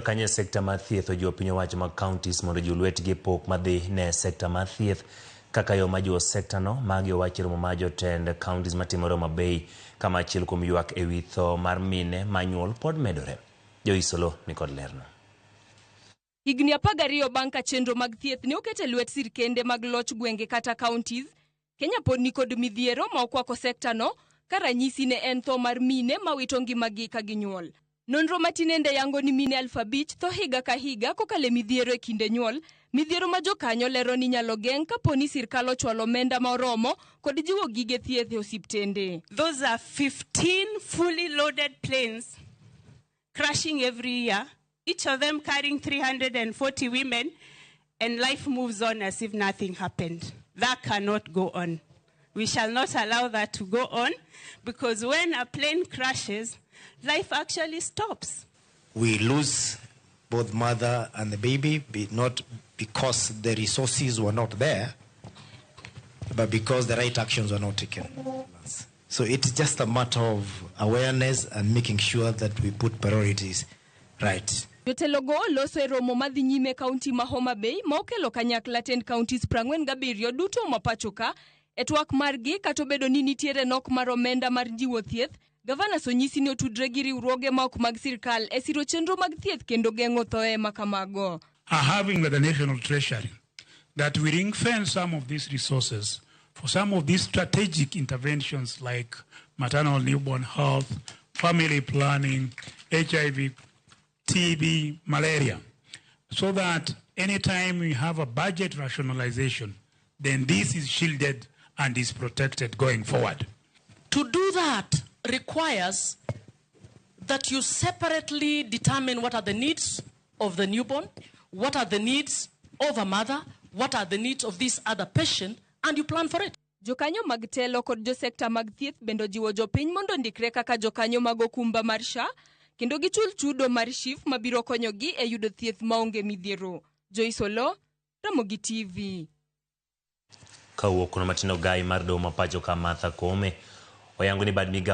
Kanye sekta mar thieth ojiwo piny owacho mag kaontis mondo ji lwetgi pok madhi ne sekta mar thieth kaka yo majiwo sekta no magi owacho romo mar jotend kaontis matimore Homabay kama achiel kuom ywak ewi tho mar mine manyuol pod medore. Joisolo nikod lerno. Higni 12 bang' ka chenro mag thieth ne oket e lwet sirkende mag loch gwenge kata kaontis, Kenya pod nikod midhiero ma okwako sekta no ka ranyisi ne en tho mar mine mawito ngimagi ka ginyuol. Nonro matinende yango ni mine 5,000 tho higa ka higa kokale midhiero e kinde nyuol, midhiero ma jokanyo lero ni nyalo geng' kaponi sirkal ochwalo omenda moromo kod jiwo gige thieth e osiptende. Those are 15 fully loaded planes crashing every year, each of them carrying 340 women, and life moves on as if nothing happened. That cannot go on. We shall not allow that to go on, because when a plane crashes, life actually stops. We lose both mother and the baby, not because the resources were not there, but because the right actions were not taken. So it's just a matter of awareness and making sure that we put priorities right. Jotelogo loso e romo madhi nyime kaunti ma Homabay ma okelo kanyakla tend kauntis 47 duto mapachoka e twak margi kato bedo ni nitiere nok mar omenda mar jiwo thieth. Gavana sonyisi ni otudre gi riwruoge ma ok mag sirkal e siro chenro mag thieth kendo geng'o thoe makamago. Having with the national treasury that we ring fence some of these resources for some of these strategic interventions like maternal newborn health, family planning, HIV, TB, malaria, so that anytime we have a budget rationalization, then this is shielded and is protected going forward. To do that requires that you separately determine what are the needs of the newborn, what are the needs of a mother, what are the needs of this other patient, and you plan for it. Jokanyo mag telo kod jo sekta mag thieth bendo jiwo jopiny mondo ndikre kaka jokanyo mag okumba mar SHA kendo gichul chudo mar SHIF mabiro konyogi e yudo thieth maonge midhiero. Joisolo, Ramogi TV. Kawuok kuno matino gai mar doho mapacho ka Martha Koome oyango ni bad migawo